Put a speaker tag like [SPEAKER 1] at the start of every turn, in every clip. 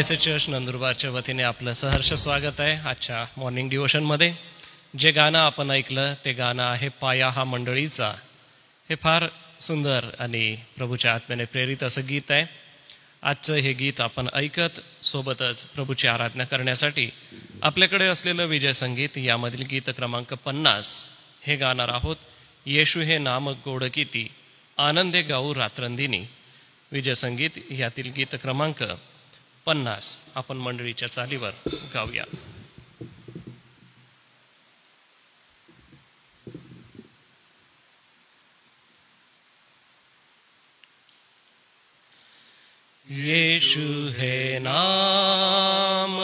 [SPEAKER 1] S H church नंदुरबारच्या वतीने आपलं सहर्ष स्वागत आहे आजच्या मॉर्निंग डिवोशनमध्ये. जे गाणं आपण ऐकलं ते गाणं आहे पाया हा मंडळीचा. हे फार सुंदर आणि प्रभूच्या आत्म्याने प्रेरित असं गीत आहे. आजचं हे गीत आपण ऐकत सोबतच प्रभूची आराधना करण्यासाठी आपल्याकडे असलेलं विजय संगीत यामधील गीत क्रमांक 50 हे गाणार आहोत. येशू हे नाम गोड किती, आनंदे गाऊ रात्रंदिनी. विजय संगीत यातील गीत क्रमांक 50 आपण मंडळीच्या चालीवर गाऊया. येशू हे नाम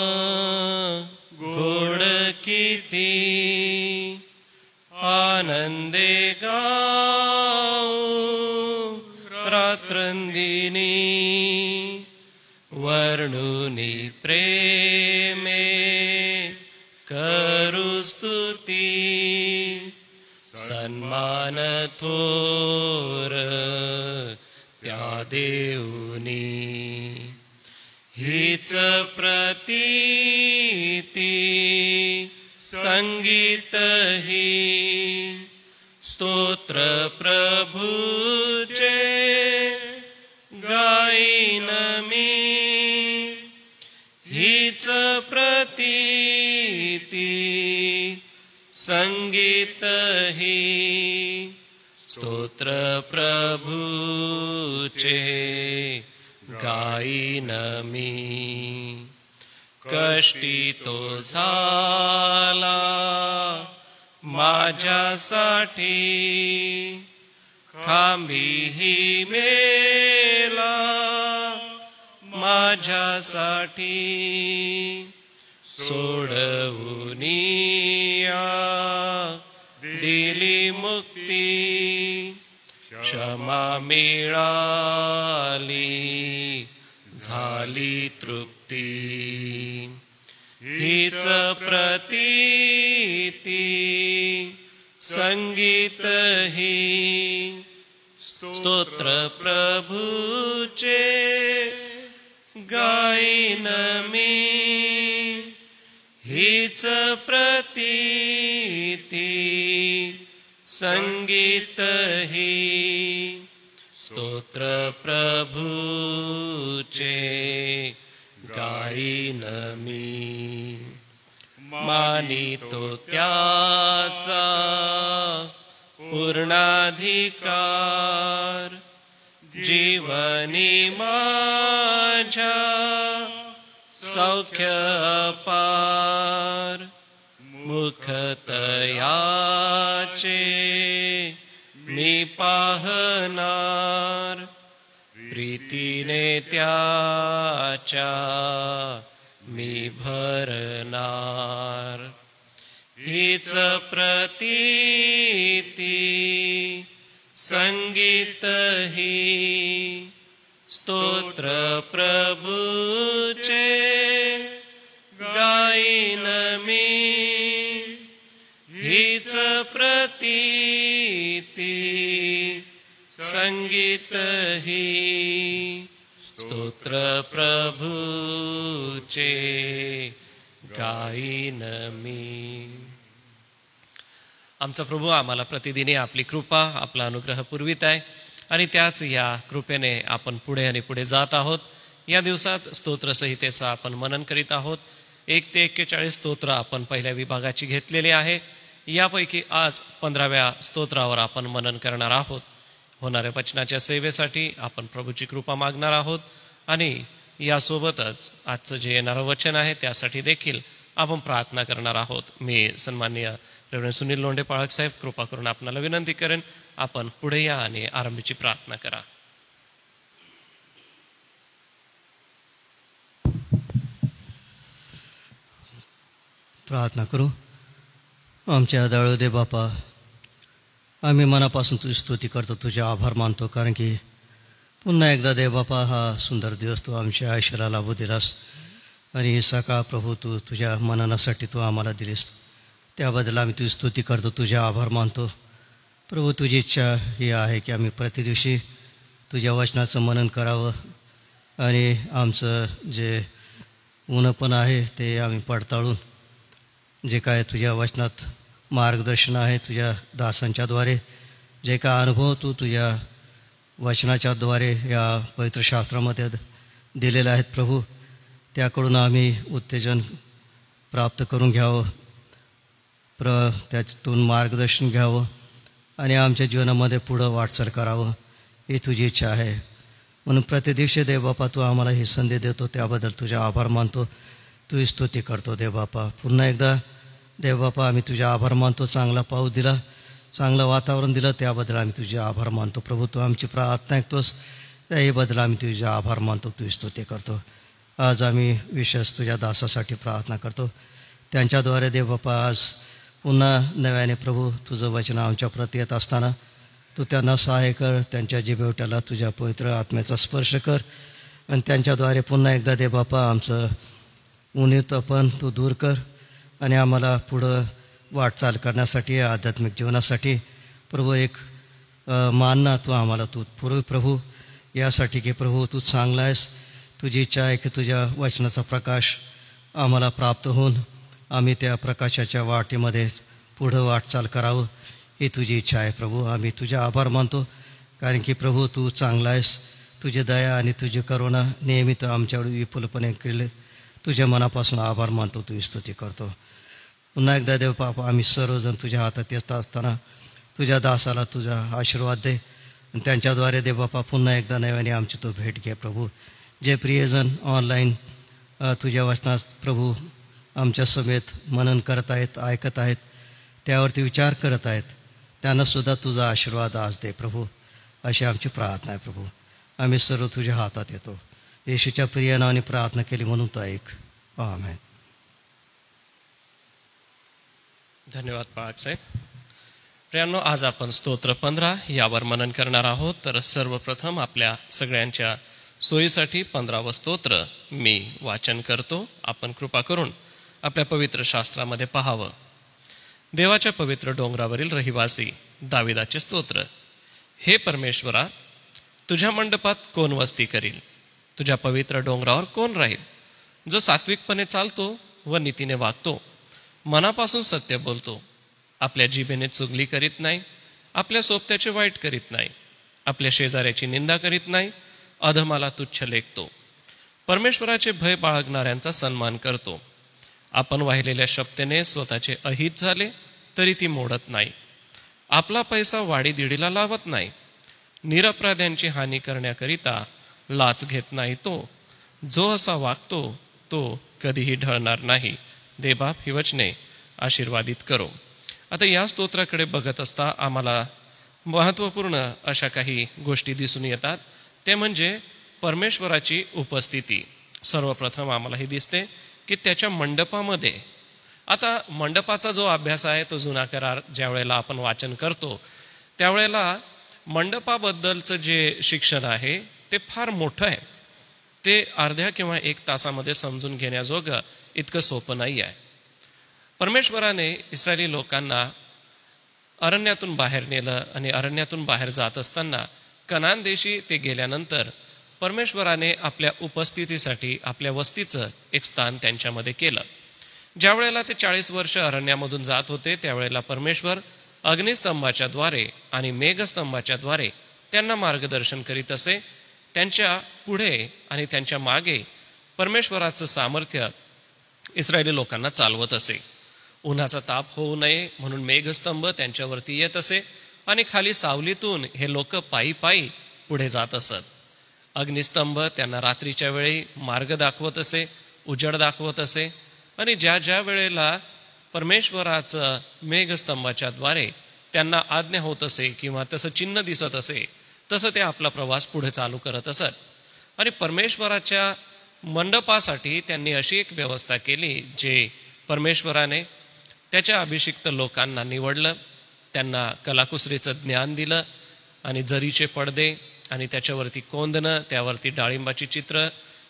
[SPEAKER 1] गोड किती, आनंदे गाऊ रात्रंदिनी. वर्णुनी प्रेमे करू स्तुती, सन्मान थोर त्या देऊनी. हीच प्रतीती संगीत ही, स्तोत्र प्रभूचे गाईन मी. हीच प्रतीती संगीत ही, स्तोत्र प्रभूचे गाईन मी. कष्टी तो झाला माझ्यासाठी, खांबीही मेला माझ्यासाठी. सोडवुनिया दिली मुक्ती, क्षमा मिळाली झाली तृप्ती. हीच प्रतीती संगीत ही, स्तोत्र प्रभूचे गाईन मी. हीच प्रतीती संगीत ही, स्तोत्र प्रभूचे गाईन मी. मानितो त्याचा पूर्णाधिकार, जीवनी माझ्या सौख्य पार. मुखतयाचे मी पाहणार, प्रीतीने त्याच्या मी भरणार. हीच प्रतीती संगीत ही, स्तोत्र प्रभूचे गाईन मी. हीच प्रतीती संगीत ही, स्तोत्र प्रभूचे गाईन मी. आमचा प्रभू आम्हाला प्रतिदिनी आपली कृपा आपला अनुग्रह पुरवित आहे आणि त्याच या कृपेने आपण पुढे आणि पुढे जात आहोत. या दिवसात स्तोत्रसंहितेचं आपण मनन करीत आहोत. 1 ते 41 स्तोत्र आपण पहिल्या विभागाची घेतलेली आहे. यापैकी आज 15व्या स्तोत्रावर आपण मनन करणार आहोत. होणाऱ्या वचनाच्या सेवेसाठी आपण प्रभूची कृपा मागणार आहोत आणि यासोबतच आजचं जे येणारं वचन आहे त्यासाठी देखील आपण प्रार्थना करणार आहोत. मी सन्माननीय रेव्हरंड सुनील लोंढे पाळक साहेब कृपा करून आपणाला विनंती करेन, आपण पुढे या आणि आरंभीची प्रार्थना करा.
[SPEAKER 2] प्रार्थना करू. आमच्या दयाळू दे बापा, आम्ही मनापासून तुझी स्तुती करतो, तुझे आभार मानतो, कारण की पुन्हा एकदा दे बापा हा सुंदर दिवस तू आमच्या आयुष्याला लाभू दिलास आणि ही सकाळ प्रभू तू तुझ्या मननासाठी तू आम्हाला दिलीस. त्याबद्दल आम्ही तुझी स्तुती करतो, तुझे आभार मानतो. प्रभू तुझी इच्छा ही आहे की आम्ही प्रतिदिवशी तुझ्या वचनाचं मनन करावं आणि आमचं जे ऊन पण आहे ते आम्ही पडताळून जे काय तुझ्या वचनात मार्गदर्शन आहे, तुझ्या दासांच्याद्वारे जे काय अनुभव तू तुझ्या वचनाच्याद्वारे या पवित्र शास्त्रामध्ये दिलेले आहेत प्रभू, त्याकडून आम्ही उत्तेजन प्राप्त करून घ्यावं, त्यातून मार्गदर्शन घ्यावं आणि आमच्या जीवनामध्ये पुढं वाटचाल करावं ही तुझी इच्छा आहे. म्हणून प्रतिदिवशी देवबापा तू आम्हाला ही संधी देतो, त्याबद्दल तुझे आभार मानतो, तुझी स्तुती करतो देवबापा. पुन्हा एकदा देवबापा आम्ही तुझे आभार मानतो, चांगला पाऊस दिला, चांगलं वातावरण दिलं, त्याबद्दल आम्ही तुझे आभार मानतो. प्रभू तू आमची प्रार्थना ऐकतोस, त्याहीबद्दल आम्ही तुझे आभार मानतो, तुझी स्तुती करतो. आज आम्ही विशेष तुझ्या दासासाठी प्रार्थना करतो, त्यांच्याद्वारे देवबापा आज पुन्हा नव्याने प्रभू तुझं वचन आमच्या प्रती येत असताना तू त्यांना सहाय्य कर, त्यांच्या जिभेवट्याला तुझ्या पवित्र आत्म्याचा स्पर्श कर आणि त्यांच्याद्वारे पुन्हा एकदा देवबापा आमचं उन्नीतपण तू दूर कर आणि आम्हाला पुढं वाटचाल करण्यासाठी, आध्यात्मिक जीवनासाठी प्रभू एक मानना तू आम्हाला तू पुरव प्रभू, यासाठी की प्रभू तू चांगला आहेस. तुझी इच्छा आहे की तुझ्या वचनाचा प्रकाश आम्हाला प्राप्त होऊन आम्ही त्या प्रकाशाच्या वाटेमध्ये पुढं वाटचाल करावं ही तुझी इच्छा आहे प्रभू. आम्ही तुझे आभार मानतो, कारण की प्रभू तू चांगला आहेस, तुझी दया आणि तुझी करुणा नेहमी तू आमच्यावर विपुलपणे केले. तुझ्या मनापासून आभार मानतो, तुझी स्तुती करतो. पुन्हा एकदा देव बापा आम्ही सर्वजण तुझ्या हातात येत असताना तुझ्या दासाला तुझा आशीर्वाद दे आणि त्यांच्याद्वारे देव बापा पुन्हा एकदा नव्याने आमची तो भेट घे प्रभू. जे प्रियजन ऑनलाईन तुझ्या वचनात प्रभू आमच्या समेत मनन करत आहेत, ऐकत आहेत, त्यावरती विचार करत आहेत, त्यांनासुद्धा तुझा आशीर्वाद आज दे प्रभू, अशी आमची प्रार्थना आहे प्रभू. आम्ही सर्व तुझ्या हातात येतो, येशूच्या प्रिय नावाने प्रार्थना केली म्हणून तो ऐक. आमेन.
[SPEAKER 1] धन्यवाद पाळक साहेब. प्रियांनो, आज आपण स्तोत्र 15 यावर मनन करणार आहोत. तर सर्वप्रथम आपल्या सगळ्यांच्या सोयीसाठी 15वं स्तोत्र मी वाचन करतो. आपण कृपा करून आपल्या पवित्र शास्त्रामध्ये पाहावं. देवाच्या पवित्र डोंगरावरील रहिवासी दाविदाचे स्तोत्र. हे परमेश्वरा, तुझ्या मंडपात कोण वस्ती करील? तुझ्या पवित्र डोंगरावर कोण राहील? जो सात्विकपणे चालतो व नीतीने वागतो, मनापासून सत्य बोलतो, आपल्या जिभेने चुगली करीत नाही, आपल्या सोबत्याचे वाईट करीत नाही, आपल्या शेजाऱ्याची निंदा करीत नाही, अधमाला तुच्छ लेखतो, परमेश्वराचे भय बाळगणाऱ्यांचा सन्मान करतो. आपण वाहिलेल्या शब्देने स्वतःचे अहित झाले तरी ती मोडत नाही, आपला पैसा वाडीदिडीला लावत नाही, निरपराध्यांची हानी करण्याकरिता लाच घेत नाही. तो जो असा वागतो तो कधीही ढळणार नाही. देवबाप ही वचने आशीर्वादित करो. आता या स्तोत्राकडे बघत असता आम्हाला महत्त्वपूर्ण अशा काही गोष्टी दिसून येतात. ते म्हणजे परमेश्वराची उपस्थिती. सर्वप्रथम आम्हाला हे दिसते की त्याच्या मंडपामध्ये, आता मंडपाचा जो अभ्यास आहे तो जुना करार ज्या वेळेला आपण वाचन करतो त्यावेळेला मंडपाबद्दलचं जे शिक्षण आहे ते फार मोठं आहे. ते अर्ध्या किंवा 1 तासामध्ये समजून घेण्याजोगं इतकं सोपं नाही आहे. परमेश्वराने इस्रायली लोकांना अरण्यातून बाहेर नेलं आणि अरण्यातून बाहेर जात असताना कनान देशी ते गेल्यानंतर परमेश्वराने आपल्या उपस्थितीसाठी आपल्या वस्तीचं एक स्थान त्यांच्यामध्ये केलं. ज्या वेळेला ते 40 वर्ष अरण्यामधून जात होते त्यावेळेला परमेश्वर अग्निस्तंभाच्या द्वारे आणि मेघस्तंभाच्या द्वारे त्यांना मार्गदर्शन करीत असे. त्यांच्या पुढे आणि त्यांच्या मागे परमेश्वराचं सामर्थ्य इस्रायली लोकांना चालवत असे. उन्हाचा ताप होऊ नये म्हणून मेघस्तंभ त्यांच्यावरती येत असे आणि खाली सावलीतून हे लोक पायी पायी पुढे जात असत. अग्निस्तंभ त्यांना रात्रीच्या वेळी मार्ग दाखवत असे, उजेड दाखवत असे आणि ज्या ज्या वेळेला परमेश्वराचं मेघस्तंभाच्या द्वारे त्यांना आज्ञा होत असे किंवा तसं चिन्ह दिसत असे तसं ते आपला प्रवास पुढे चालू करत असत. आणि परमेश्वराच्या मंडपासाठी त्यांनी अशी एक व्यवस्था केली जे परमेश्वराने त्याच्या अभिषिक्त लोकांना निवडलं, त्यांना कलाकुसरीचं ज्ञान दिलं आणि जरीचे पडदे आणि त्याच्यावरती कोंदणं, त्यावरती डाळिंबाची चित्र,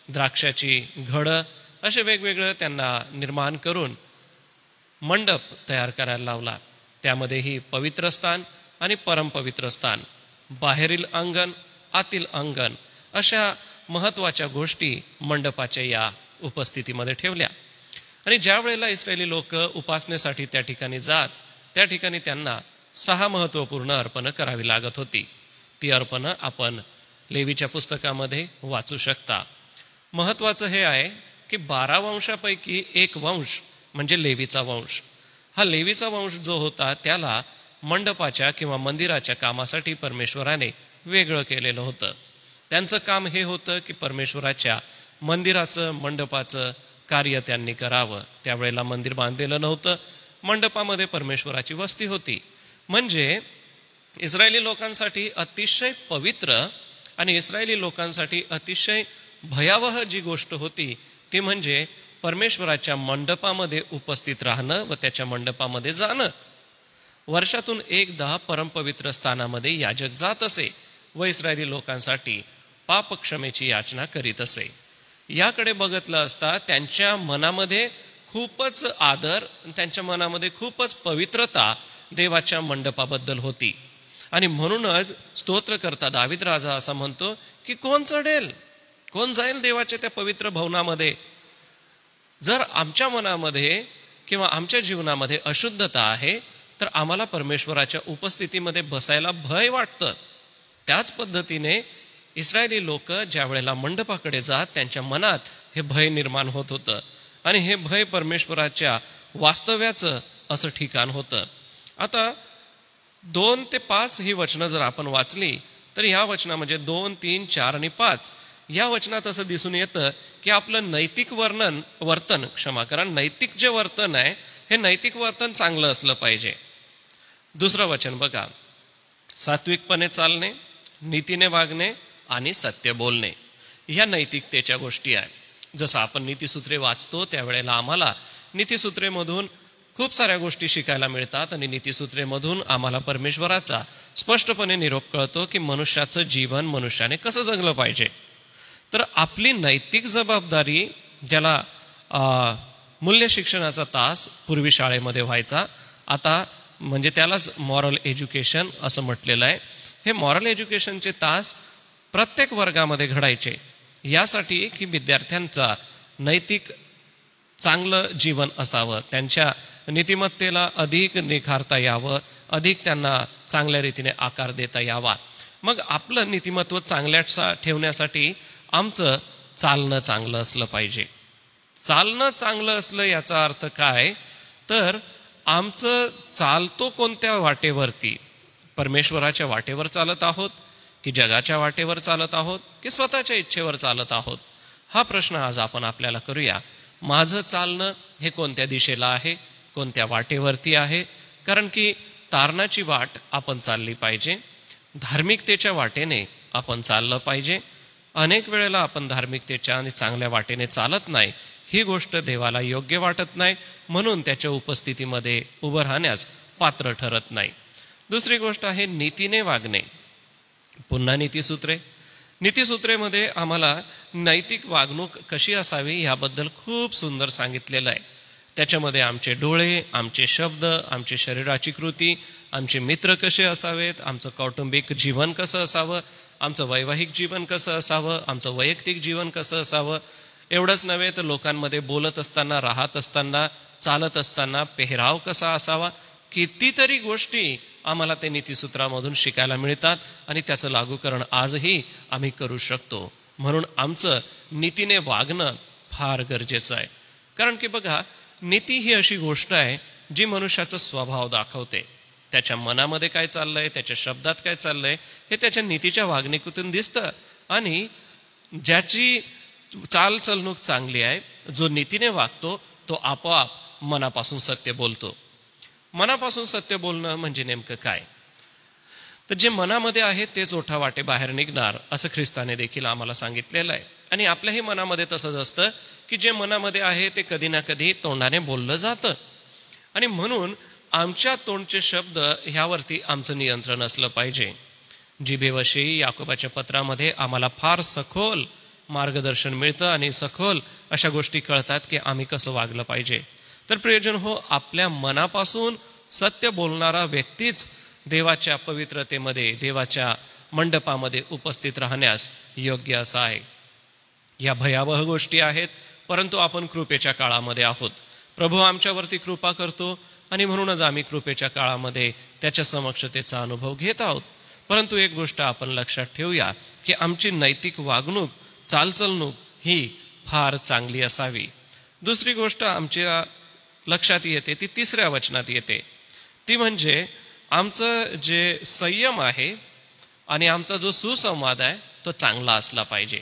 [SPEAKER 1] द्राक्षाची घडं असे वेगवेगळं त्यांना निर्माण करून मंडप तयार करायला लावला. त्यामध्येही पवित्र स्थान आणि परमपवित्र स्थान, बाहेरील अंगण, आतील अंगण अशा महत्त्वाच्या गोष्टी मंडपाच्या या उपस्थितीमध्ये ठेवल्या. आणि ज्या वेळेला इस्रायली लोक उपासनेसाठी त्या ठिकाणी जात, त्या ठिकाणी त्यांना 6 महत्त्वपूर्ण अर्पणं करावी लागत होती. ती अर्पणं आपण लेवीच्या पुस्तकामध्ये वाचू शकता. महत्त्वाचं हे आहे की 12 वंशापैकी एक वंश म्हणजे लेवीचा वंश. हा लेवीचा वंश जो होता त्याला मंडपाच्या किंवा मंदिराच्या कामासाठी परमेश्वराने वेगळं केलेलं होतं. त्यांचं काम हे होतं की परमेश्वराच्या मंदिराचं मंडपाचं कार्य त्यांनी करावं. त्यावेळेला मंदिर बांधलेलं नव्हतं, मंडपामध्ये परमेश्वराची वस्ती होती. म्हणजे इस्रायली लोकांसाठी अतिशय पवित्र आणि इस्रायली लोकांसाठी अतिशय भयावह जी गोष्ट होती ती म्हणजे परमेश्वराच्या मंडपामध्ये उपस्थित राहणं व त्याच्या मंडपामध्ये जाणं. वर्षातून एकदा परमपवित्र स्थानामध्ये याजक जात असे व इस्रायली लोकांसाठी पापक्षमेची याचना करीत असे. याकडे बघितलं असता त्यांच्या मनामध्ये खूपच आदर, त्यांच्या मनामध्ये खूपच पवित्रता देवाच्या मंडपाबद्दल होती. आणि म्हणूनच स्तोत्रकर्ता दावीद राजा असा म्हणतो की कोण चढेल, कोण जाईल देवाच्या त्या पवित्र भवनामध्ये. जर आमच्या मनामध्ये किंवा आमच्या जीवनामध्ये अशुद्धता आहे तर आम्हाला परमेश्वराच्या उपस्थितीमध्ये बसायला भय वाटतं. त्याच पद्धतीने इस्रायली लोक ज्या वेळेला मंडपाकडे जात त्यांच्या मनात हे भय निर्माण होत होतं आणि हे भय परमेश्वराच्या वास्तव्याचं असं ठिकाण होतं. आता 2 ते 5 ही वचनं जर आपण वाचली तर ह्या वचना म्हणजे 2, 3, 4 आणि 5 या वचनात असं दिसून येतं की आपलं नैतिक नैतिक जे वर्तन आहे हे नैतिक वर्तन चांगलं असलं पाहिजे. दुसरं वचन बघा, सात्विकपणे चालणे, नीतीने वागणे आणि सत्य बोलणे. ह्या नैतिकतेच्या गोष्टी आहेत. जसं आपण नीतिसूत्रे वाचतो त्यावेळेला आम्हाला नीतिसूत्रेमधून खूप साऱ्या गोष्टी शिकायला मिळतात आणि नीतिसूत्रेमधून आम्हाला परमेश्वराचा स्पष्टपणे निरोप कळतो की मनुष्याचं जीवन मनुष्याने कसं जगलं पाहिजे. तर आपली नैतिक जबाबदारी, ज्याला मूल्य शिक्षणाचा तास पूर्वी शाळेमध्ये व्हायचा, आता म्हणजे त्यालाच मॉरल एज्युकेशन असं म्हटलेलं आहे. हे मॉरल एज्युकेशनचे तास प्रत्येक वर्गामध्ये घडायचे यासाठी की विद्यार्थ्यांचा नैतिक चांगलं जीवन असावं, त्यांच्या नीतिमत्तेला अधिक निखारता यावं, अधिक त्यांना चांगल्या रीतीने आकार देता यावा. मग आपलं नीतिमत्व चांगल्या ठेवण्यासाठी आमचं चालणं चांगलं असलं पाहिजे. चालणं चांगलं असलं याचा अर्थ काय, तर आमचं चालतो कोणत्या वाटेवरती, परमेश्वराच्या वाटेवर चालत आहोत की जगाच्या वाटेवर चालत आहोत की स्वतःच्या इच्छेवर चालत आहोत, हा प्रश्न आज आपण आपल्याला करूया. माझं चालणं हे कोणत्या दिशेला आहे, कोणत्या वाटेवरती आहे. कारण की तारणाची वाट आपण चालली पाहिजे, धार्मिकतेच्या वाटेने आपण चाललं पाहिजे. अनेक वेळेला आपण धार्मिकतेच्या आणि चांगल्या वाटेने चालत नाही, ही गोष्ट देवाला योग्य वाटत नाही, म्हणून त्याच्या उपस्थितीमध्ये उभं राहण्यास पात्र ठरत नाही. दुसरी गोष्ट आहे नीतीने वागणे. पुन्हा नीतिसूत्रेमध्ये आम्हाला नैतिक वागणूक कशी असावी याबद्दल खूप सुंदर सांगितलेलं आहे. त्याच्यामध्ये आमचे डोळे, आमचे शब्द, आमची शरीराची कृती, आमचे मित्र कसे असावेत, आमचं कौटुंबिक जीवन कसं असावं, आमचं वैवाहिक जीवन कसं असावं, आमचं वैयक्तिक जीवन कसं असावं. एवढंच नव्हे तर लोकांमध्ये बोलत असताना, राहत असताना, चालत असताना पेहराव कसा असावा. कितीतरी गोष्टी आम्हाला ते नीतिसूत्रामधून शिकायला मिळतात आणि त्याचं लागूकरण आजही आम्ही करू शकतो. म्हणून आमचं नीतीने वागणं फार गरजेचं आहे. कारण की बघा, नीती ही अशी गोष्ट आहे जी मनुष्याचा स्वभाव दाखवते. त्याच्या मनामध्ये काय चाललंय, त्याच्या शब्दात काय चाललंय हे त्याच्या नीतीच्या वागणुकीतून दिसतं. आणि ज्याची चालचलणूक चांगली आहे, जो नीतीने वागतो, तो आपोआप मनापासून सत्य बोलतो. मनापासून सत्य बोलणं म्हणजे नेमकं काय, तर जे मनामध्ये आहे तेच ओठा वाटे बाहेर निघणार, असं ख्रिस्ताने देखील आम्हाला सांगितलेलं आहे. आणि आपल्याही मनामध्ये तसंच असतं की जे मनामध्ये आहे ते कधी ना कधी तोंडाने बोललं जातं. आणि म्हणून आमच्या तोंडचे शब्द ह्यावरती आमचं नियंत्रण असलं पाहिजे. जिभेविषयी याकोबाच्या पत्रामध्ये आम्हाला फार सखोल मार्गदर्शन मिळतं आणि सखोल अशा गोष्टी कळतात की आम्ही कसं वागलं पाहिजे. तर प्रियजन हो, आपल्या मनापासून सत्य बोलणारा व्यक्तीच देवाच्या पवित्रतेमध्ये, देवाच्या मंडपामध्ये उपस्थित राहण्यास योग्य असा आहे. या भयावह गोष्टी आहेत, परंतु आपण कृपेच्या काळामध्ये आहोत. प्रभू आमच्यावरती कृपा करतो आणि म्हणूनच आम्ही कृपेच्या काळामध्ये त्याच्या समक्षतेचा अनुभव घेत आहोत. परंतु एक गोष्ट आपण लक्षात ठेवूया की आमची नैतिक वागणूक, चालचलणूक ही फार चांगली असावी. दुसरी गोष्ट आमच्या लक्षात येते ती 3ऱ्या वचनात येते, ती म्हणजे आमचं जे संयम आहे आणि आमचा जो सुसंवाद आहे तो चांगला असला पाहिजे.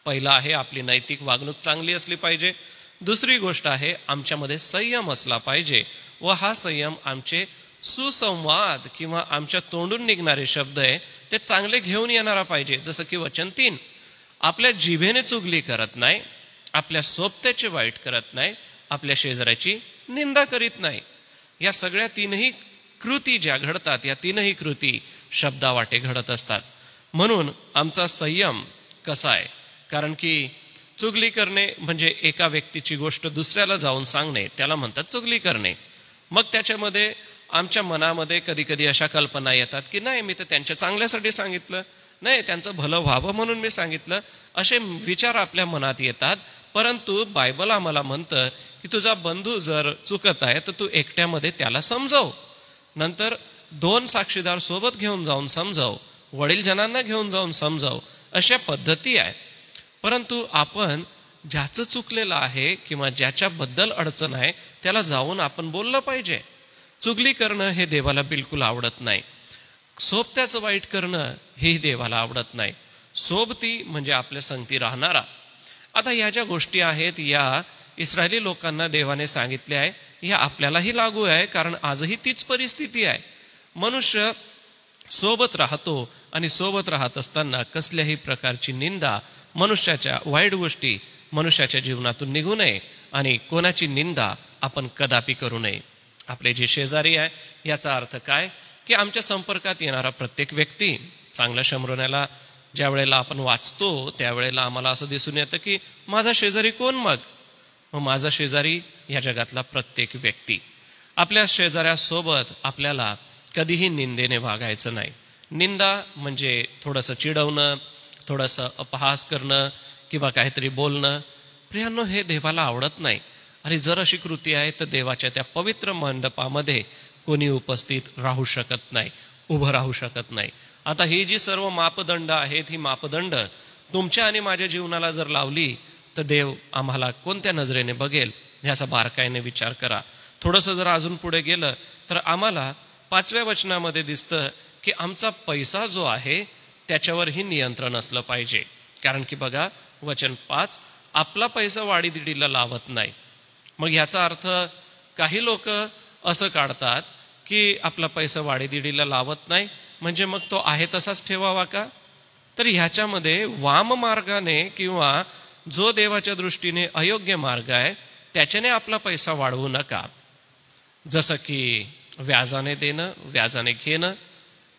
[SPEAKER 1] पहिला आहे आपली नैतिक वागणूक चांगली असली पाहिजे. दुसरी गोष्ट आहे आमच्यामध्ये संयम असला पाहिजे व हा संयम आमचे सुसंवाद किंवा आमच्या तोंडून निघणारे शब्द आहे ते चांगले घेऊन येणारा पाहिजे. जसं की वचन 3, आपल्या जिभेने चुगली करत नाही, आपल्या सोबत्याचे वाईट करत नाही, आपल्या शेजाऱ्याची निंदा करीत नाही. या सगळ्या 3ही कृती ज्या घडतात, या 3ही कृती शब्दावाटे घडत असतात. म्हणून आमचा संयम कसा आहे, कारण की चुगली करणे म्हणजे एका व्यक्तीची गोष्ट दुसऱ्याला जाऊन सांगणे, त्याला म्हणतात चुगली करणे. मग त्याच्यामध्ये आमच्या मनामध्ये कधी कधी अशा कल्पना येतात की नाही, मी तर त्यांच्या चांगल्यासाठी सांगितलं, नाही त्यांचं भलं व्हावं म्हणून मी सांगितलं, असे विचार आपल्या मनात येतात. परंतु बायबल आम्हाला म्हणतं की तुझा बंधू जर चुकत आहे तर तू एकट्यामध्ये त्याला समजव, नंतर 2 साक्षीदार सोबत घेऊन जाऊन समजव, वडीलजनांना घेऊन जाऊन समजव, अशा पद्धती आहे. परंतु आपण ज्याचं चुकलेलं आहे किंवा ज्याच्याबद्दल अडचण आहे त्याला जाऊन आपण बोललं पाहिजे. चुगली करणं हे देवाला बिलकुल आवडत नाही. सोबत्याचं वाईट करणं हेही देवाला आवडत नाही. सोबती म्हणजे आपल्या संगती राहणारा. आता या ज्या गोष्टी आहेत या इस्रायली लोकांना देवाने सांगितल्या आहे, ह्या आपल्यालाही लागू आहे, कारण आजही तीच परिस्थिती आहे. मनुष्य सोबत राहतो आणि सोबत राहत असताना कसल्याही प्रकारची निंदा, मनुष्याच्या वाईट गोष्टी मनुष्याच्या जीवनातून निघू नये आणि कोणाची निंदा आपण कदापि करू नये. आपले जे शेजारी आहे याचा अर्थ काय की आमच्या संपर्कात येणारा प्रत्येक व्यक्ती, चांगल्या शमरोण्याला ज्या वेळेला आपण वाचतो त्यावेळेला आम्हाला असं दिसून येतं की माझा शेजारी कोण, मग माझा शेजारी या जगातला प्रत्येक व्यक्ती. आपल्या शेजाऱ्यासोबत आपल्याला कधीही निंदेने वागायचं नाही. निंदा म्हणजे थोडंसं चिडवणं, थोडंसं अपहास करणं किंवा काहीतरी बोलणं. प्रियांनो, हे देवाला आवडत नाही. आणि जर अशी कृती आहे तर देवाच्या त्या पवित्र मंडपामध्ये कोणी उपस्थित राहू शकत नाही, उभं राहू शकत नाही. आता ही जी सर्व मापदंड आहेत, ही मापदंड तुमच्या आणि माझ्या जीवनाला जर लावली तर देव आम्हाला कोणत्या नजरेने बघेल ह्याचा बारकाईने विचार करा. थोडंसं जर अजून पुढे गेलं तर आम्हाला 5व्या वचनामध्ये दिसतं की आमचा पैसा जो आहे त्याच्यावरही नियंत्रण असलं पाहिजे. कारण की बघा वचन 5, आपला पैसा वाडीदिडीला लावत नाही. मग ह्याचा अर्थ काही लोक असं काढतात की आपला पैसा वाडीदिडीला लावत नाही म्हणजे मग तो आहे तसाच ठेवावा का? तर ह्याच्यामध्ये वाम मार्गाने किंवा जो देवाच्या दृष्टीने अयोग्य मार्ग आहे त्याच्याने आपला पैसा वाढवू नका. जसं की व्याजाने देणं, व्याजाने घेणं.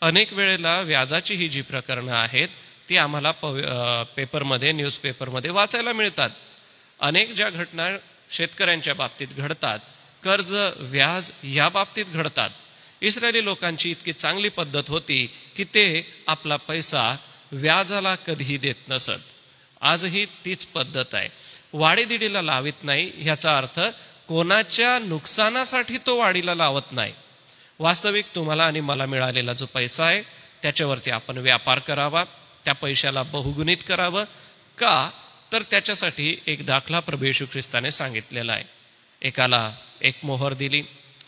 [SPEAKER 1] अनेक वेळेला व्याजाची ही जी प्रकरणं आहेत ती आम्हाला पेपरमध्ये, न्यूजपेपरमध्ये वाचायला मिळतात. अनेक ज्या घटना शेतकऱ्यांच्या बाबतीत घडतात, कर्ज व्याज या बाबतीत घडतात. इस्रायली लोकांची इतकी चांगली पद्धत होती की ते आपला पैसा व्याजाला कधीही देत नसत. आजही तीच पद्धत आहे. वाडीदिडीला लावित नाही ह्याचा अर्थ कोणाच्या नुकसानासाठी तो वाडीला लावत नाही. वास्तविक तुम्हाला आणि मला मिळालेला जो पैसा आहे त्याच्यावरती आपण व्यापार करावा, त्या पैशाला बहुगुणित करावं. का तर त्याच्यासाठी एक दाखला प्रभू येशू ख्रिस्ताने सांगितलेला आहे. एकाला 1 मोहर दिली,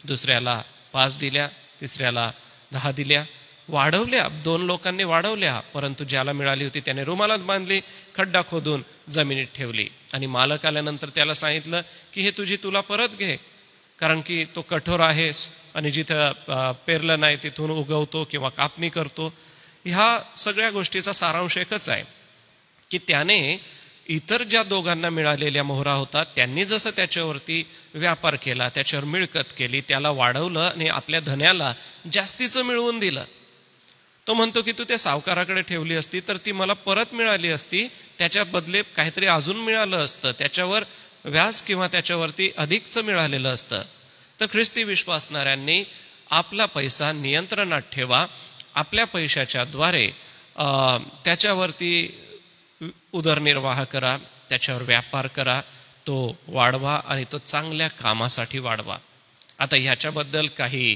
[SPEAKER 1] दुसऱ्याला 5 दिल्या, तिसऱ्याला 10 दिल्या. वाढवल्या, 2 लोकांनी वाढवल्या, परंतु ज्याला मिळाली होती त्याने रुमालात बांधली, खड्डा खोदून जमिनीत ठेवली आणि मालक आल्यानंतर त्याला सांगितलं की हे तुला परत घे, कारण की तो कठोर आहेस आणि जिथं पेरलं नाही तिथून उगवतो किंवा कापणी करतो. ह्या सगळ्या गोष्टीचा सारांश एकच आहे की त्याने इतर ज्या दोघांना मिळालेल्या मोहरा होता त्यांनी जसं त्याच्यावरती व्यापार केला, त्याच्यावर मिळकत केली, त्याला वाढवलं आणि आपल्या धन्याला जास्तीचं मिळवून दिलं. तो म्हणतो की तू त्या सावकाराकडे ठेवली असती तर ती मला परत मिळाली असती, त्याच्या बदले काहीतरी अजून मिळालं असतं, त्याच्यावर व्याज किंवा त्याच्यावरती अधिकचं मिळालेलं असतं. तर ख्रिस्ती विश्वासणाऱ्यांनी आपला पैसा नियंत्रणात ठेवा. आपल्या पैशाच्या द्वारे त्याच्यावरती उदरनिर्वाह करा, त्याच्यावर व्यापार करा. तो वाढवा आणि तो चांगल्या कामासाठी वाढवा. आता ह्याच्याबद्दल काही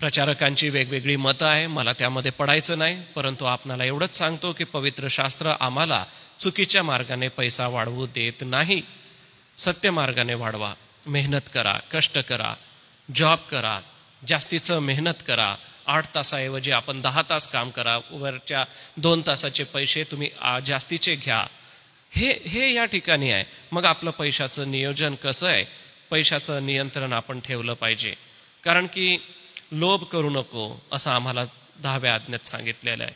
[SPEAKER 1] प्रचारकांची वेगवेगळी मतं आहे, मला त्यामध्ये पडायचं नाही, परंतु आपणाला एवढंच सांगतो की पवित्र शास्त्र आम्हाला चुकीच्या मार्गाने पैसा वाढवू देत नाही. सत्य मार्गाने वाढवा, मेहनत करा, कष्ट करा, जॉब करा, जास्तीचं मेहनत करा. 8 तासाऐवजी आपण 10 तास काम करा, वरच्या 2 तासाचे पैसे तुम्ही जास्तीचे घ्या. हे या ठिकाणी आहे. मग आपलं पैशाचं नियोजन कसं आहे, पैशाचं नियंत्रण आपण ठेवलं पाहिजे. कारण की लोभ करू नको असं आम्हाला 10व्या आज्ञेत सांगितलेलं आहे.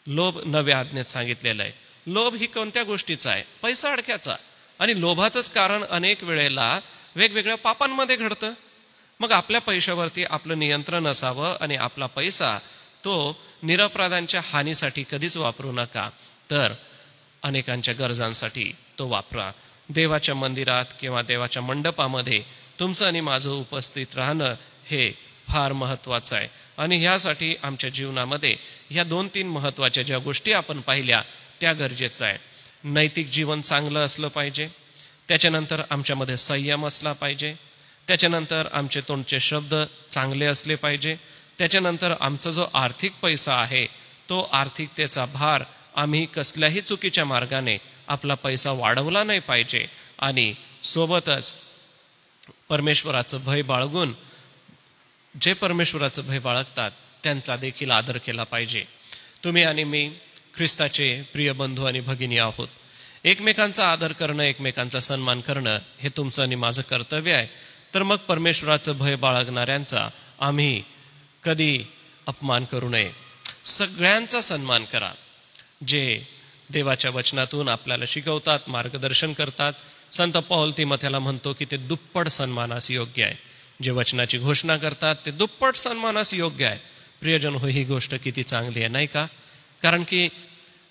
[SPEAKER 1] लोभ 9व्या आज्ञेत सांगितलेलं आहे. लोभ ही कोणत्या गोष्टीचा आहे? पैसा अडक्याचा. आणि लोभाचंच कारण अनेक वेळेला वेगवेगळ्या पापांमध्ये घडतं. मग आपल्या पैशावरती आपलं नियंत्रण असावं आणि आपला पैसा तो निरपराधांच्या हानीसाठी कधीच वापरू नका, तर अनेकांच्या गरजांसाठी तो वापरा. देवाच्या मंदिरात किंवा देवाच्या मंडपामध्ये तुमचं आणि माझं उपस्थित राहणं हे फार महत्त्वाचं आहे. आणि ह्यासाठी आमच्या जीवनामध्ये ह्या 2-3 महत्त्वाच्या ज्या गोष्टी आपण पाहिल्या त्या गरजेचं आहे. नैतिक जीवन चांगलं असलं पाहिजे, त्याच्यानंतर आमच्यामध्ये संयम असला पाहिजे, त्याच्यानंतर आमचे तोंडचे शब्द चांगले असले पाहिजे, त्याच्यानंतर आमचा जो आर्थिक पैसा आहे तो आर्थिकतेचा भार आम्ही कसल्याही चुकीच्या मार्गाने आपला पैसा वाढवला नाही पाहिजे. आणि सोबतच परमेश्वराचं भय बाळगून जे परमेश्वराचं भय बाळगतात त्यांचा देखील आदर केला पाहिजे. तुम्ही आणि मी ख्रिस्ताचे प्रिय बंधू आणि भगिनी आहोत. एकमेकांचा आदर करणं, एकमेकांचा सन्मान करणं हे तुमचं आणि माझं कर्तव्य आहे. तर मग परमेश्वराचं भय बाळगणाऱ्यांचा आम्ही कधी अपमान करू नये. सगळ्यांचा सन्मान करा, जे देवाच्या वचनातून आपल्याला शिकवतात, मार्गदर्शन करतात. संत पौल तिमोथेला म्हणतो की ते दुप्पट सन्मानास योग्य आहे. जे वचनाची घोषणा करतात ते दुप्पट सन्मानास योग्य आहे. प्रियजन हो, ही गोष्ट किती चांगली आहे नाही का? कारण की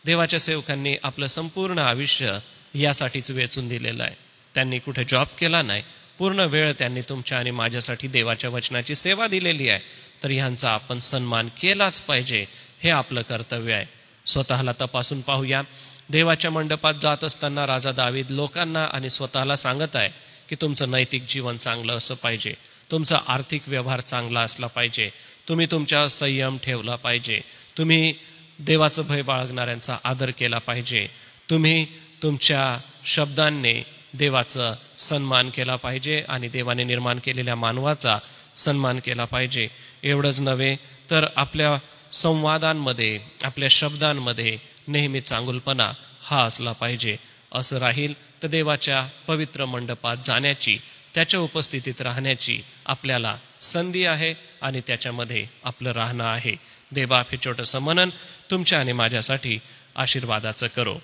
[SPEAKER 1] देवाच्या सेवकांनी आपलं संपूर्ण आयुष्य यासाठीच वेचून दिलेलं आहे. त्यांनी कुठे जॉब केला नाही, पूर्ण वेळ त्यांनी तुमच्या आणि माझ्यासाठी देवाच्या वचनाची सेवा दिलेली आहे. तर ह्यांचा आपण सन्मान केलाच पाहिजे, हे आपलं कर्तव्य आहे. स्वतःला तपासून पाहूया. देवाच्या मंडपात जात असताना राजा दावीद लोकांना आणि स्वतःला सांगत आहे की तुमचं नैतिक जीवन चांगलं असं पाहिजे, तुमचा आर्थिक व्यवहार चांगला असला पाहिजे, तुम्ही तुमच्या संयम ठेवला पाहिजे, तुम्ही देवाचं भय बाळगणाऱ्यांचा आदर केला पाहिजे, तुम्ही तुमच्या शब्दांनी देवाचा सन्मान केला पाहिजे आणि देवाने निर्माण केलेल्या मानवाचा सन्मान केला पाहिजे. एवढंच नव्हे तर आपल्या संवादांमध्ये, आपल्या शब्दांमध्ये नेहमी चांगुलपणा हा असला पाहिजे. असं राहील तर देवाच्या पवित्र मंडपात जाण्याची, त्याच्या उपस्थितीत राहण्याची आपल्याला संधी आहे आणि त्याच्यामध्ये आपलं राहणं आहे. देवबाप हे छोटंसं मनन तुमच्या आणि माझ्यासाठी आशीर्वादाचं करो.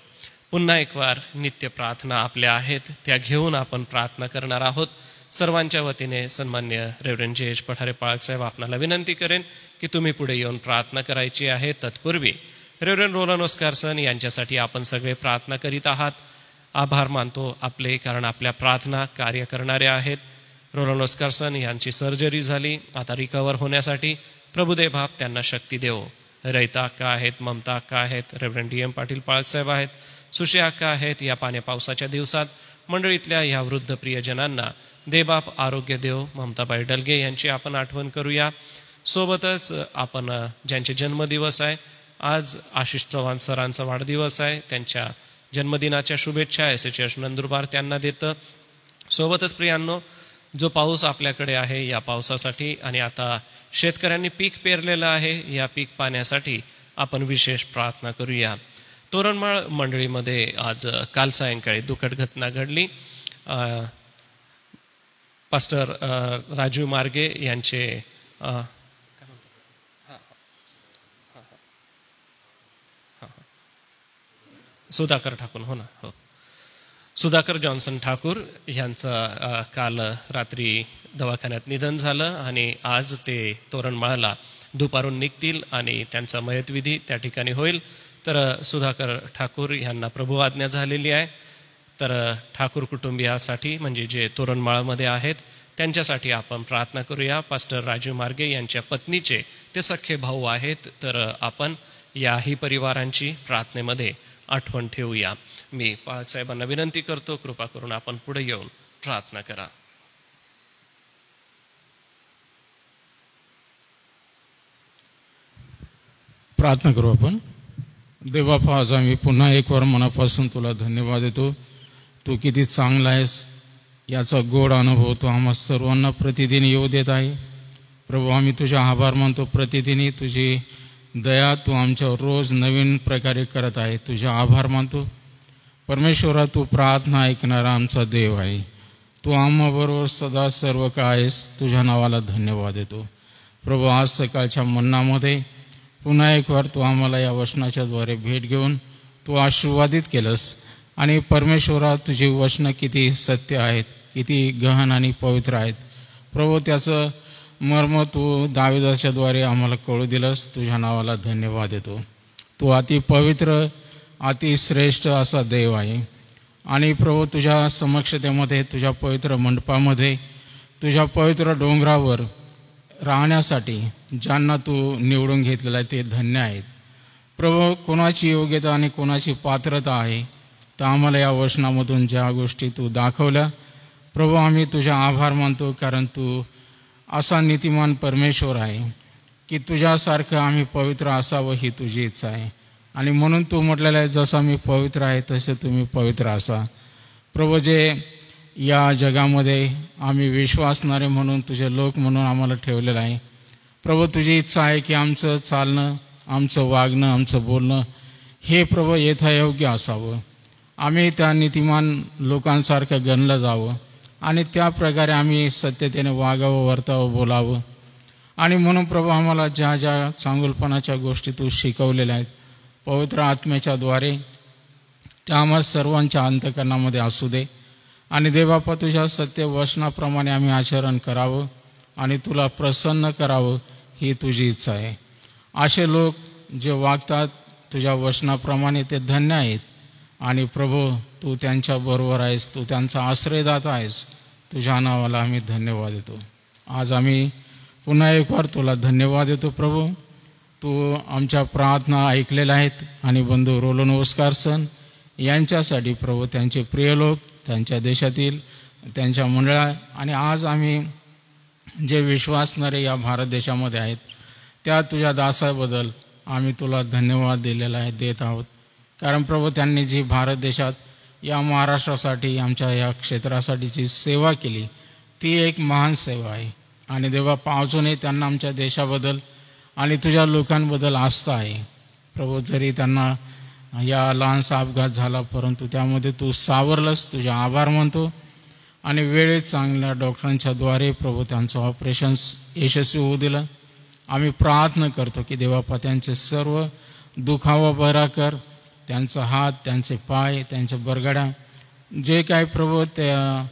[SPEAKER 1] पुन्हा एक वार नित्य प्रार्थना आपल्या आहेत, त्या घेऊन आपण प्रार्थना करणार आहोत. सर्वांच्या वतीने सन्मान्य रेव्हरंड जयेश पठारे पाळक साहेब आपणाला विनंती करेन की तुम्ही पुढे येऊन प्रार्थना करायची आहे. तत्पूर्वी रेव्हरंड रोलन ओस्कारसन यांच्यासाठी आपण सगळे प्रार्थना करीत आहात. आभार मानतो आपले, कारण आपल्या प्रार्थना कार्य करणारे आहेत. रोलन ओस्कारसन यांची सर्जरी झाली, आता रिकवर होण्यासाठी प्रभुदेव बाप त्यांना शक्ती देव. रयता अक्का आहेत, ममता अक्का आहेत, रेव्हरंड DM पाटील पाळक साहेब आहेत, सुशी अक्का आहेत. या पाण्या पावसाच्या दिवसात मंडळीतल्या ह्या वृद्ध प्रियजनांना देवबाप आरोग्य देव. ममताबाई डलगे यांची आपण आठवण करूया. सोबतच आपण ज्यांचे जन्मदिवस आहे, आज आशिष चव्हाण सरांचा वाढदिवस आहे, त्यांच्या जन्मदिनाच्या शुभेच्छा SHS नंदुरबार त्यांना देतं. सोबतच प्रियांनो, जो पाऊस आपल्याकडे आहे या पावसासाठी आणि आता शेतकऱ्यांनी पीक पेरलेलं आहे, या पीक पाण्यासाठी आपण विशेष प्रार्थना करूया. तोरणमाळ मंडळीमध्ये आज काल सायंकाळी दुःखद घटना घडली. पास्टर राजू मार्गे यांचे सुधाकर ठाकूर, हो ना, हो, सुधाकर जॉन्सन ठाकूर यांचं काल रात्री दवाखान्यात निधन झालं आणि आज ते तोरणमाळला दुपारून निघतील आणि त्यांचा मयतविधी त्या ठिकाणी होईल. तर सुधाकर ठाकूर यांना प्रभू आज्ञा झालेली आहे. तर ठाकूर कुटुंबियासाठी, म्हणजे जे तोरणमाळमध्ये आहेत, त्यांच्यासाठी आपण प्रार्थना करूया. पास्टर राजू मार्गे यांच्या पत्नीचे ते सख्खे भाऊ आहेत, तर आपण याही परिवारांची प्रार्थनेमध्ये आठवण ठेवूया. मी पाळक साहेबांना विनंती करतो, कृपा करून आपण पुढे येऊन प्रार्थना करा.
[SPEAKER 3] प्रार्थना करू आपण. देवबापा, आज आम्ही पुन्हा एक वार मनापासून तुला धन्यवाद देतो. तू किती चांगला आहेस याचा गोड अनुभव तू आम्हा सर्वांना प्रतिदिन येऊ देत आहे. प्रभू, आम्ही तुझे आभार मानतो. प्रतिदिनी तुझी दया तू आमच्यावर रोज नवीन प्रकारे करत आहे. तुझे आभार मानतो. परमेश्वरा, तू प्रार्थना ऐकणारा आमचा देव आहे. तू आम्हाबरोबर सदा सर्व काळ आहेस. तुझ्या नावाला धन्यवाद देतो. प्रभू, आज सकाळच्या मन्नामध्ये पुन्हा एक वार तू आम्हाला या वचनाच्याद्वारे भेट घेऊन तू आशीर्वादित केलंस. आणि परमेश्वरा, तुझी वचनं किती सत्य आहेत, किती गहन आणि पवित्र आहेत. प्रभू, त्याचं मर्म तू दाविदाच्याद्वारे आम्हाला कळू दिलंस. तुझ्या नावाला धन्यवाद देतो. तू अति पवित्र, अति श्रेष्ठ असा देव आहे. आणि प्रभू, तुझ्या समक्षतेमध्ये, तुझ्या पवित्र मंडपामध्ये, तुझ्या पवित्र डोंगरावर राहण्यासाठी ज्यांना तू निवडून घेतलेलं आहे ते धन्य आहेत. प्रभू, कोणाची योग्यता आणि कोणाची पात्रता आहे तर आम्हाला या वचनामधून ज्या गोष्टी तू दाखवल्या, प्रभू, आम्ही तुझा आभार मानतो. कारण तू असा नीतिमान परमेश्वर आहे की तुझ्यासारखं आम्ही पवित्र असावं ही तुझी इच्छा आहे. आणि म्हणून तू म्हटलेलं आहे, जसा मी पवित्र आहे तसे तुम्ही पवित्र असा. प्रभू, जे या जगामध्ये आम्ही विश्वासणारे म्हणून, तुझे लोक म्हणून आम्हाला ठेवलेलं आहे. प्रभू, तुझी इच्छा आहे की आमचं चालणं, आमचं वागणं, आमचं बोलणं हे प्रभू यथायोग्य असावं. आम्ही त्या नीतिमान लोकांसारखं गणलं जावं आणि त्या प्रकारे आम्ही सत्यतेने वागावं, वर्तावं, बोलावं. आणि म्हणून प्रभू, आम्हाला ज्या ज्या चांगुलपणाच्या गोष्टी तू शिकवलेल्या आहेत पवित्र आत्म्याच्या द्वारे, त्या आम्हाला सर्वांच्या अंतःकरणामध्ये असू दे. आणि देवबापा, तुझ्या सत्य वचनाप्रमाणे आम्ही आचरण करावं आणि तुला प्रसन्न करावं ही तुझी इच्छा आहे. असे लोक जे वागतात तुझ्या वचनाप्रमाणे ते धन्य आहेत. आणि प्रभू, तू त्यांच्याबरोबर आहेस, तू त्यांचा आश्रयदाता आहेस. तुझ्या नावाला आम्ही धन्यवाद देतो. आज आम्ही पुन्हा एक वार तुला धन्यवाद देतो. प्रभू, तू आमच्या प्रार्थना ऐकलेल्या आहेत. आणि बंधू रोलन ओस्कारसन यांच्यासाठी प्रभू, त्यांचे प्रिय लोक, त्यांच्या देशातील त्यांच्या मंडळा आणि आज आम्ही जे विश्वासणारे या भारत देशामध्ये आहेत त्या तुझ्या दासाबद्दल आम्ही तुला धन्यवाद दिलेला आहे, देत आहोत. कारण प्रभू, त्यांनी जी भारत देशात या महाराष्ट्रासाठी, आमच्या या क्षेत्रासाठीची सेवा केली ती एक महान सेवा आहे. आणि देवा, अजूनही त्यांना आमच्या देशाबद्दल आणि तुझ्या लोकांबद्दल आस्था आहे. प्रभू, जरी त्यांना या लहानसा अपघात झाला परंतु त्यामध्ये तू सावरलंस. तुझे आभार मानतो. आणि वेळेत चांगल्या डॉक्टरांच्या द्वारे प्रभू त्यांचं ऑपरेशन्स यशस्वी होऊ दिलं. आम्ही प्रार्थना करतो की देवापा, त्यांचे सर्व दुखावा बरा कर. त्यांचा हात, त्यांचे पाय, त्यांच्या बरगड्या जे काय प्रभू त्या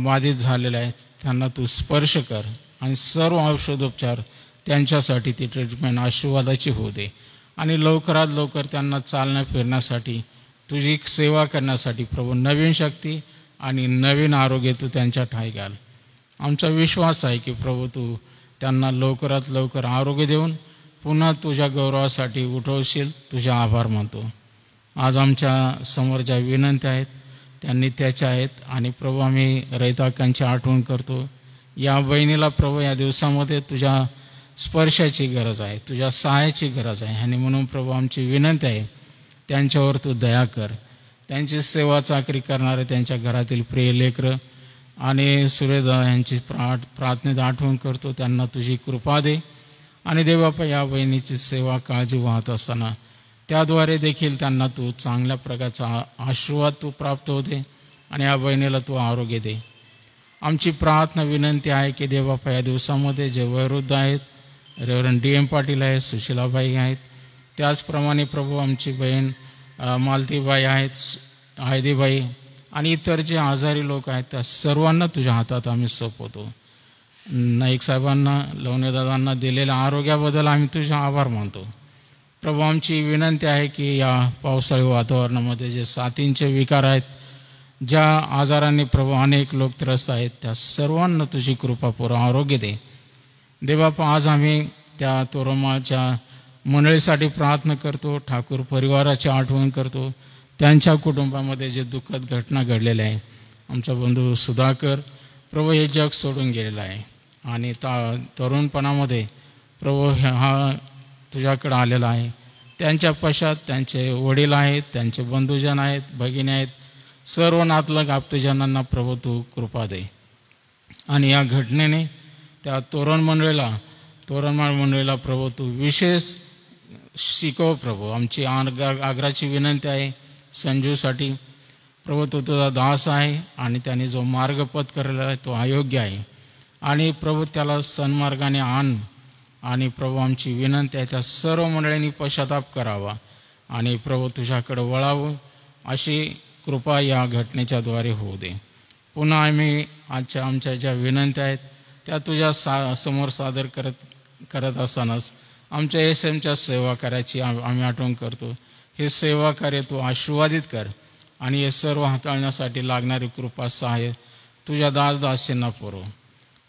[SPEAKER 3] बाधित झालेले आहेत त्यांना तू स्पर्श कर. आणि सर्व औषधोपचार त्यांच्यासाठी ती ट्रीटमेंट आशीर्वादाची होऊ दे. आणि लवकरात लवकर त्यांना चालण्या फिरण्यासाठी, तुझी सेवा करण्यासाठी प्रभू नवीन शक्ती आणि नवीन आरोग्य तू त्यांच्या ठाई घाल. आमचा विश्वास आहे की प्रभू, तू त्यांना लवकरात लवकर आरोग्य देऊन पुन्हा तुझ्या गौरवासाठी उठवशील. तुझे आभार मानतो. आज आमच्या समोर ज्या विनंत्या आहेत त्या नित्याच्या आहेत. आणि प्रभू, आम्ही रैताकांची आठवण करतो. या बहिणीला प्रभू या दिवसामध्ये तुझ्या स्पर्शाची गरज आहे, तुझ्या सहाय्याची गरज आहे. आणि म्हणून प्रभू, आमची विनंती आहे त्यांच्यावर तू दया कर. त्यांची सेवा चाकरी करणारे त्यांच्या घरातील प्रिय लेकरं आणि सूर्यदा यांची प्रार्थनेत आठवण करतो. त्यांना तुझी कृपा दे. आणि देवबापा, या बहिणीची सेवा काळजी वाहत असताना त्याद्वारे देखील त्यांना तू चांगल्या प्रकारचा आशीर्वाद तू प्राप्त होते. आणि या बहिणीला तू आरोग्य दे. आमची प्रार्थना विनंती आहे की देवबापा, या दिवसामध्ये जे वयोवृद्ध आहेत, रेव्हरंड DM पाटील आहेत, सुशीलाबाई आहेत, त्याचप्रमाणे प्रभू आमची बहीण मालतीबाई आहेत, हैदीबाई आणि इतर जे आजारी लोक आहेत त्या सर्वांना तुझ्या हातात आम्ही सोपवतो. नाईक साहेबांना, लवणेदादांना दिलेल्या आरोग्याबद्दल आम्ही तुझा आभार मानतो. प्रभू, आमची विनंती आहे की या पावसाळी वातावरणामध्ये जे साथींचे विकार आहेत, ज्या आजारांनी प्रभू अनेक लोक त्रस्त आहेत, त्या सर्वांना तुझी कृपापूर्ण आरोग्य दे. देवबापा, आज आम्ही त्या तोरमाच्या मंडळीसाठी प्रार्थना करतो, ठाकूर परिवाराची आठवण करतो, त्यांच्या कुटुंबामध्ये जे दुःखद घटना घडलेल्या आहे. आमचा बंधू सुधाकर प्रभू हे जग सोडून गेलेला आहे आणि तरुणपणामध्ये प्रभू हा तुझ्याकडं आलेला आहे. त्यांच्या पश्चात त्यांचे वडील आहेत, त्यांचे बंधुजन आहेत, भगिनी आहेत, सर्व नातलग आप्तजनांना प्रभू तू कृपा दे. आणि या घटनेने त्या तोरण मंडळीला प्रभू तू विशेष शिकव प्रभू. आमची आग्राची विनंती आहे संजूसाठी. प्रभू तो तुझा दास आहे आणि त्याने जो मार्ग पत्करलेला आहे तो अयोग्य आहे आणि प्रभू त्याला सन्मार्गाने आण. आणि प्रभू आमची विनंती आहे त्या सर्व मंडळींनी पश्चाताप करावा आणि प्रभू तुझ्याकडे वळावं अशी कृपा या घटनेच्या द्वारे होऊ दे. पुन्हा आम्ही आमच्या ज्या विनंत्या आहेत त्या तुझ्या समोर सादर करत असतानाच आमच्या SMच्या सेवा कार्याची आम्ही आठवण करतो. हे सेवा कार्य तू आशीर्वादित कर आणि हे सर्व हाताळण्यासाठी लागणारी कृपा सहाय्य तुझ्या दासदासींना पुरव.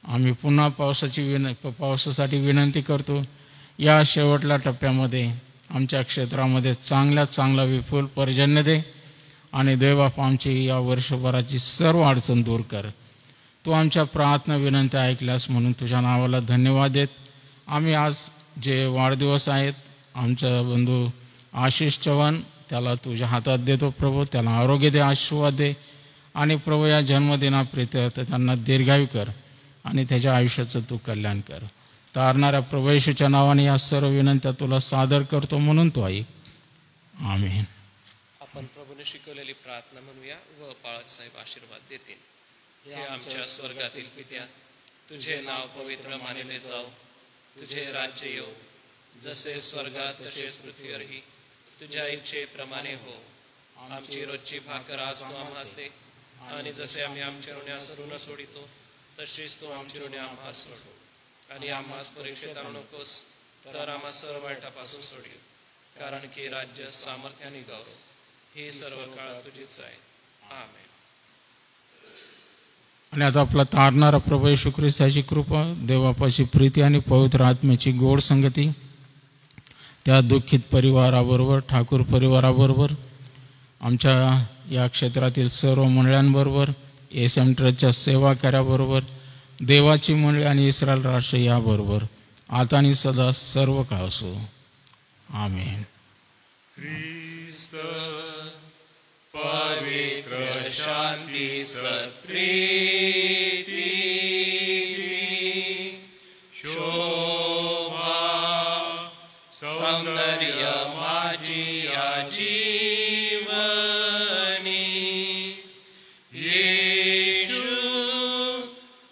[SPEAKER 3] आम्ही पुन्हा पावसासाठी विनंती करतो. या शेवटल्या टप्प्यामध्ये आमच्या क्षेत्रामध्ये चांगला विपुल पर्जन्य दे आणि देवबाप आमची या वर्षभराची सर्व अडचण दूर कर. तू आमच्या प्रार्थना विनंती ऐकल्यास म्हणून तुझ्या नावाला धन्यवाद देत आम्ही आज जे वाढदिवस आहेत आमचा बंधू आशिष चव्हाण त्याला तुझ्या हातात देतो प्रभू. त्याला आरोग्य दे, आशीर्वाद दे आणि प्रभू या जन्मदिनाप्रित्यर्थ त्यांना दीर्घायू कर आणि त्याच्या आयुष्याचं तू कल्याण कर. तारणाऱ्या प्रभू येशूच्या नावाने या सर्व विनंत्या तुला सादर करतो म्हणून तो ऐक. आमेन.
[SPEAKER 1] आपण प्रभूने शिकवलेली प्रार्थना म्हणूया व पाळक साहेब आशीर्वाद देतील. हे आमच्या स्वर्गातील पित्या, तुझे नाव पवित्र मानले जाओ, तुझे राज्य येऊ, जसे स्वर्गात तसेच पृथ्वीवरही तुझ्या इच्छेप्रमाणे हो. आमची रोजची भाकर आज तू आम्हास दे आणि जसे आम्ही आमच्या ऋण्यास ऋण सोडितो तशीच तू आमची ऋणे आम्हास सोड आणि आम्हास परीक्षेत आणू नकोस तर आम्हा सर्व वाईटापासून सोडील. कारण की राज्य, सामर्थ्य आणि गौरव ही सर्व काळ तुझीच आहे. आमेन.
[SPEAKER 3] आणि आता आपला तारणारा प्रभू येशू ख्रिस्ताची कृपा, देवबापाची प्रीती आणि पवित्र आत्म्याची गोड संगती त्या दुःखित परिवाराबरोबर, ठाकूर परिवाराबरोबर, आमच्या या क्षेत्रातील सर्व मंडळांबरोबर, SM ट्रस्टच्या सेवा कार्याबरोबर, देवाची मंडळी आणि इस्रायल राष्ट्र याबरोबर आता आणि सदा सर्व काळ असो. आमेन.
[SPEAKER 4] ख्रिस्त पवित्र शांती सत्प्रीती शोभा सौंदर्य माझी या जीवनी येशू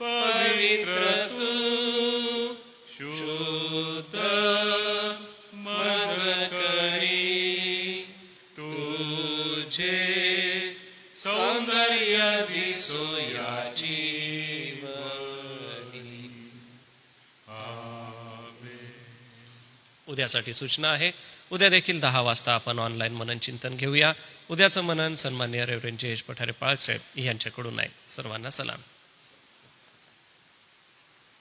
[SPEAKER 4] पवित्र तू शुद्ध मज करी तुझे सौंदर्य दिसो या जीवनी.
[SPEAKER 1] उद्यासाठी सूचना आहे. उद्या देखील 10 वाजता आपण ऑनलाईन मनन चिंतन घेऊया. उद्याचं मनन सन्माननीय रेव्हरंड जे. पठारे पाळक साहेब यांच्याकडून आहे. सर्वांना सलाम.